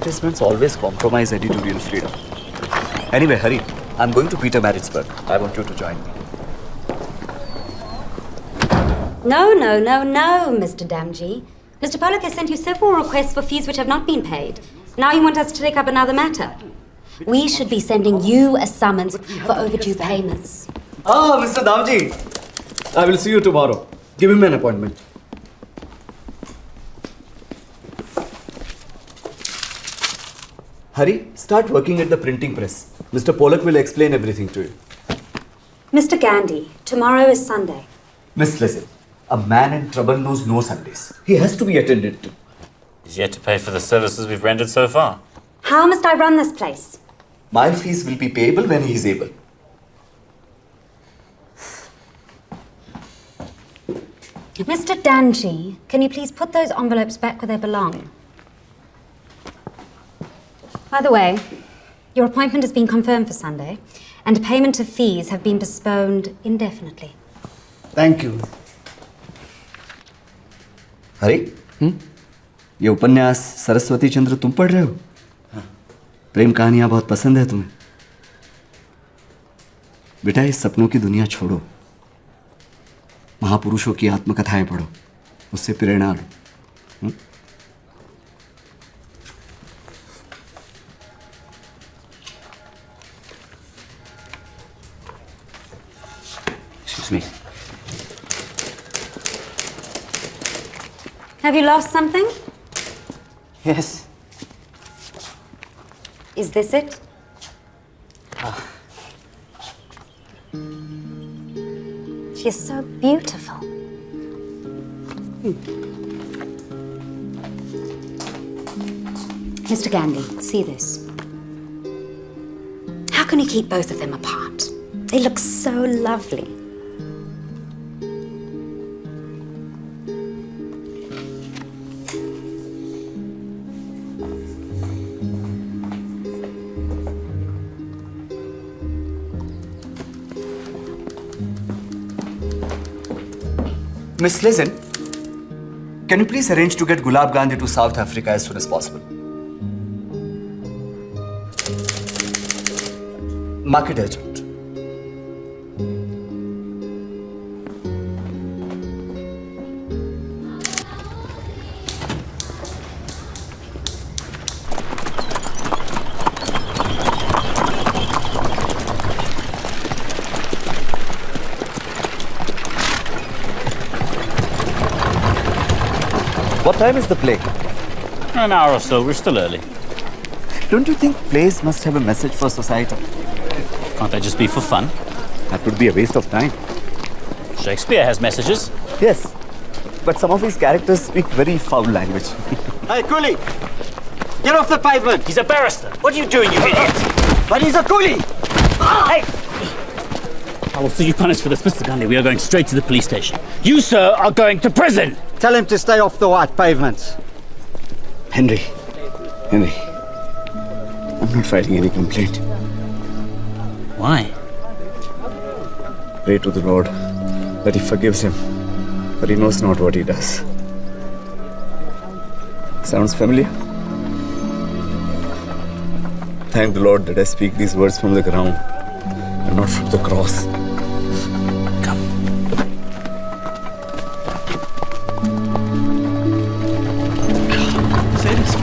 Advertisements always compromise editorial freedom. Anyway, Hari, I'm going to Peter Maritzburg. I want you to join me. No, Mr. Damji. Mr. Pollock has sent you several requests for fees which have not been paid. Now you want us to take up another matter. We should be sending you a summons for overdue payments. Ah, Mr. Damji. I will see you tomorrow. Give him an appointment. Hari, start working at the printing press. Mr. Pollock will explain everything to you. Mr. Gandhi, tomorrow is Sunday. Miss, listen. A man in trouble knows no Sundays. He has to be attended to. He's yet to pay for the services we've rendered so far. How must I run this place? My fees will be payable when he is able. Mr. Damji, can you please put those envelopes back where they belong? By the way, your appointment has been confirmed for Sunday, and payment of fees have been postponed indefinitely. Thank you. हरी ये उपन्यास सरस्वती चंद्र तुम पढ़ रहे हो? प्रेम कहानियां बहुत पसंद है तुम्हें? बेटा इस सपनों की दुनिया छोड़ो, महापुरुषों की आत्मकथाएं पढ़ो, उससे प्रेरणा लो. Excuse me. Have you lost something? Yes. Is this it? She is so beautiful. Mr. Gandhi, see this. How can you keep both of them apart? They look so lovely. Miss, listen. Can you please arrange to get Gulab Gandhi to South Africa as soon as possible? Mark it urgent. What time is the play? An hour or so. We're still early. Don't you think plays must have a message for society? Can't they just be for fun? That would be a waste of time. Shakespeare has messages. Yes, but some of his characters speak very foul language. Hey, coolie! Get off the pavement! He's a barrister. What are you doing, you idiot? But he's a coolie! Hey! I will see you punished for this, Mr. Gandhi. We are going straight to the police station. You, sir, are going to prison! Tell him to stay off the white pavements. Henry, I'm not filing any complaint. Why? Pray to the Lord that he forgives him, for he knows not what he does. Sounds familiar? Thank the Lord that I speak these words from the ground and not from the cross. Come. Say this.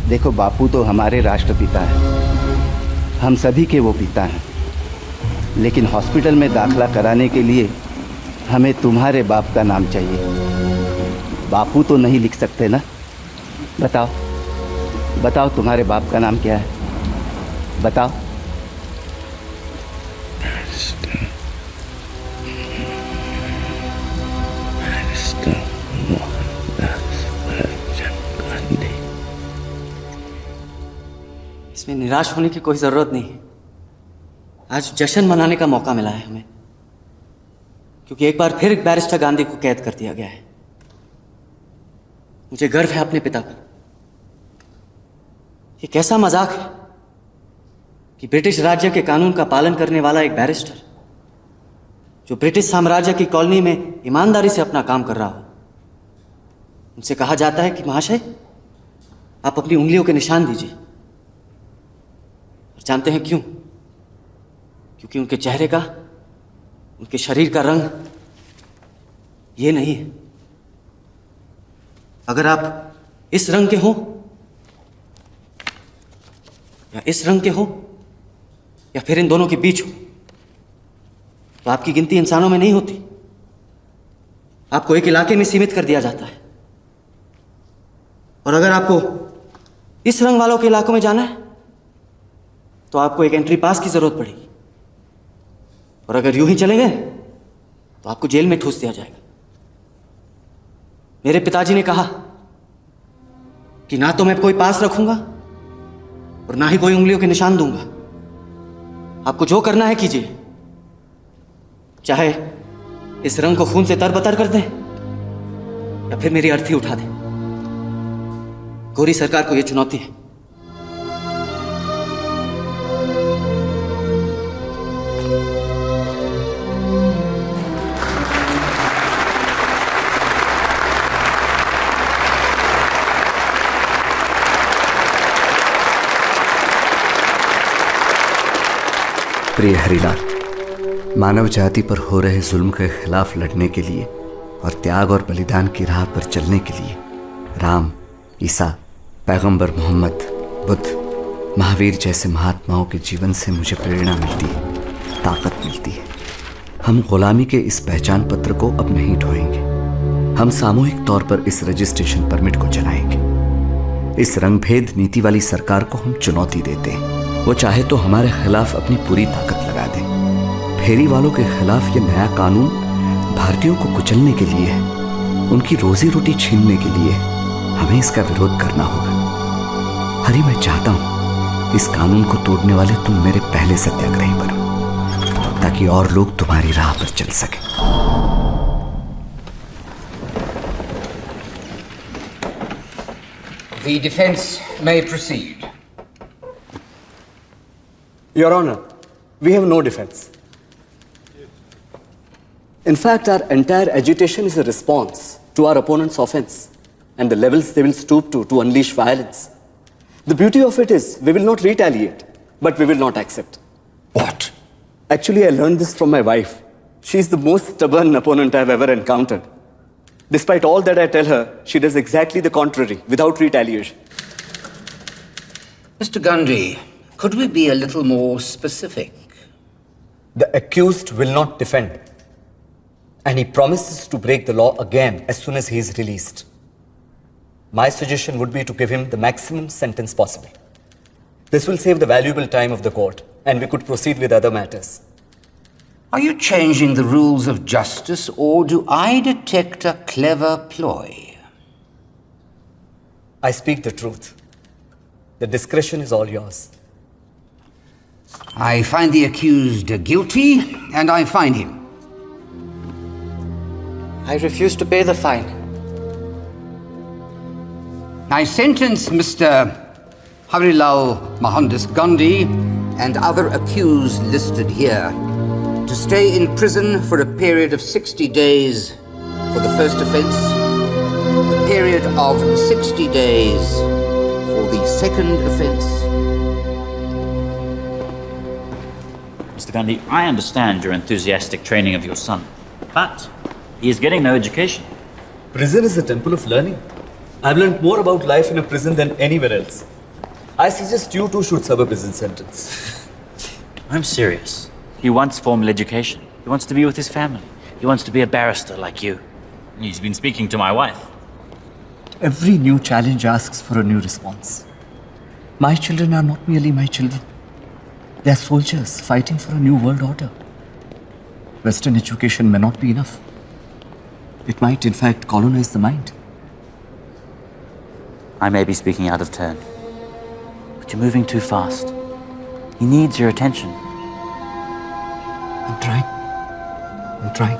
देखो बापू तो हमारे राष्ट्रपिता हैं, हम सभी के वो पिता हैं, लेकिन हॉस्पिटल में दाखला कराने के लिए हमें तुम्हारे बाप का नाम चाहिए। बापू तो नहीं लिख सकते ना? बताओ तुम्हारे बाप का नाम क्या है? बताओ। इसमें निराश होने की कोई जरूरत नहीं है। आज जश्न मनाने का मौका मिला है हमें, क्योंकि एक बार फिर बैरिस्टर गांधी को कैद कर दिया गया है। मुझे गर्व है अपने पिता पर। ये कैसा मजाक है कि ब्रिटिश राज्य के कानून का पालन करने वाला एक बैरिस्टर जो ब्रिटिश साम्राज्य की कॉलोनी में ईमानदारी से अपना काम कर रहा हो, उनसे कहा जाता है कि महाशय, आप अपनी उंगलियों के निशान दीजिए। और जानते हैं क्यों? क्योंकि उनके चेहरे का, उनके शरीर का रंग ये नहीं है। अगर आप इस रंग के हो या इस रंग के हो या फिर इन दोनों के बीच हो, तो आपकी गिनती इंसानों में नहीं होती। आपको एक इलाके में सीमित कर दिया जाता है। और अगर आपको इस रंग वालों के इलाकों में जाना है तो आपको एक एंट्री पास की जरूरत पड़ेगी। और अगर यूं ही चले गए तो आपको जेल में ठूस दिया जाएगा। मेरे पिताजी ने कहा कि ना तो मैं कोई पास रखूंगा और ना ही कोई उंगलियों के निशान दूंगा। आपको जो करना है कीजिए, चाहे इस रंग को खून से तरबतर कर दें या फिर मेरी अर्थी उठा दें। गोरी सरकार को यह चुनौती है। प्रिय हरिलाल, मानव जाति पर हो रहे जुल्म के खिलाफ लड़ने के लिए और त्याग और बलिदान की राह पर चलने के लिए राम, ईसा, पैगंबर मोहम्मद, बुद्ध, महावीर जैसे महात्माओं के जीवन से मुझे प्रेरणा मिलती है, ताकत मिलती है। हम गुलामी के इस पहचान पत्र को अब नहीं ढोएंगे। हम सामूहिक तौर पर इस रजिस्ट्रेशन परमिट को जलाएंगे। इस रंगभेद नीति वाली सरकार को हम चुनौती देते हैं। वो चाहे तो हमारे खिलाफ अपनी पूरी ताकत लगा दे। फेरी वालों के खिलाफ ये नया कानून भारतीयों को कुचलने के लिए है, उनकी रोजी रोटी छीनने के लिए है। हमें इसका विरोध करना होगा। हरि, मैं चाहता हूं इस कानून को तोड़ने वाले तुम मेरे पहले सत्याग्रही बनो, ताकि और लोग तुम्हारी राह पर चल सके। The defense may proceed. Your Honor, we have no defense. In fact, our entire agitation is a response to our opponent's offense and the levels they will stoop to unleash violence. The beauty of it is we will not retaliate, but we will not accept. What? Actually, I learned this from my wife. She is the most stubborn opponent I have ever encountered. Despite all that I tell her, she does exactly the contrary, without retaliation. Mr. Gandhi, could we be a little more specific? The accused will not defend, and he promises to break the law again as soon as he is released. My suggestion would be to give him the maximum sentence possible. This will save the valuable time of the court, and we could proceed with other matters. Are you changing the rules of justice, or do I detect a clever ploy? I speak the truth. The discretion is all yours. I find the accused guilty, and I fine him. I refuse to pay the fine. I sentence Mr. Harilal Mohandas Gandhi and other accused listed here to stay in prison for a period of 60 days for the first offence, a period of 60 days for the second offence. Mr. Gandhi, I understand your enthusiastic training of your son, but he is getting no education. Prison is a temple of learning. I've learned more about life in a prison than anywhere else. I suggest you too should serve a prison sentence. I'm serious. He wants formal education. He wants to be with his family. He wants to be a barrister like you. He's been speaking to my wife. Every new challenge asks for a new response. My children are not merely my children. They are soldiers fighting for a new world order. Western education may not be enough. It might, in fact, colonize the mind. I may be speaking out of turn, but you're moving too fast. He needs your attention. I'm trying. I'm trying.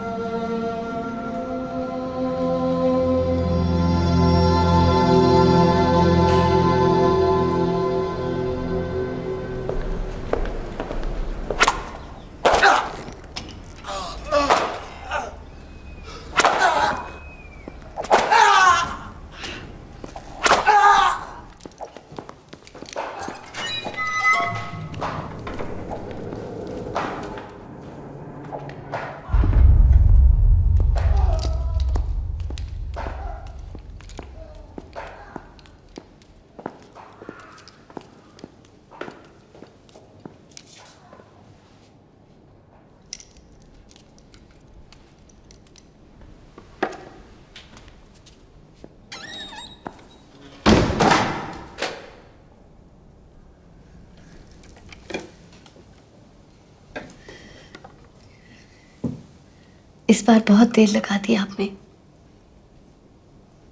इस बार बहुत देर लगा दी आपने।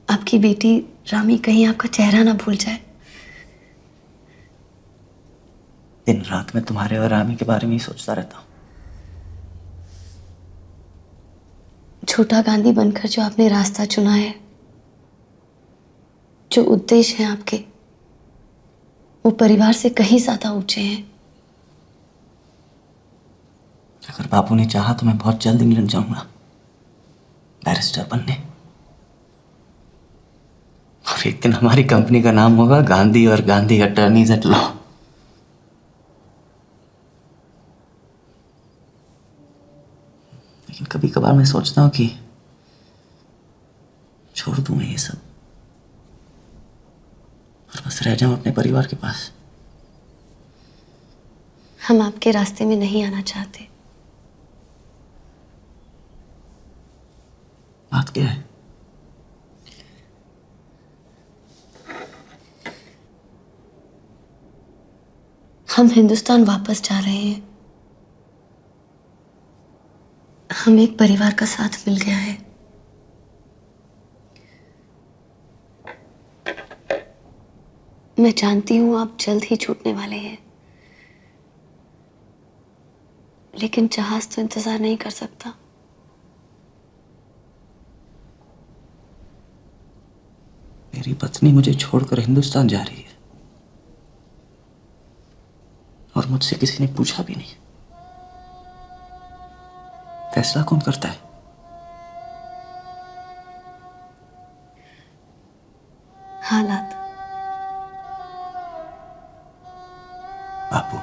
आपकी बेटी रामी कहीं आपका चेहरा ना भूल जाए। दिन रात मैं तुम्हारे और रामी के बारे में ही सोचता रहता हूँ। छोटा गांधी बनकर जो आपने रास्ता चुना है, जो उद्देश्य हैं आपके, वो परिवार से कहीं ज्यादा ऊंचे हैं। अगर बापू ने चाहा तो मैं बहुत जल्द इंग्लैंड जाऊंगा बैरिस्टर बनने, और एक दिन हमारी कंपनी का नाम होगा गांधी और गांधी अटर्नीज एट लॉ। लेकिन कभी कभार मैं सोचता हूं कि छोड़ दूं मैं ये सब और बस रह जाऊं अपने परिवार के पास। हम आपके रास्ते में नहीं आना चाहते। बात क्या है? हम हिंदुस्तान वापस जा रहे हैं। हम एक परिवार का साथ मिल गया है। मैं जानती हूं आप जल्द ही छूटने वाले हैं, लेकिन जहाज तो इंतजार नहीं कर सकता। मेरी पत्नी मुझे छोड़कर हिंदुस्तान जा रही है और मुझसे किसी ने पूछा भी नहीं। फैसला कौन करता है? हालात। बापू,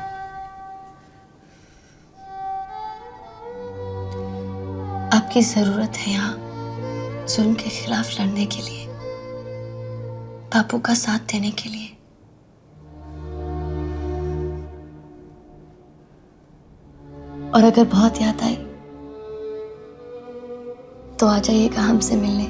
आपकी जरूरत है यहाँ जुल्म के खिलाफ लड़ने के लिए, बापू का साथ देने के लिए। और अगर बहुत याद आई तो आ जाइएगा हमसे मिलने।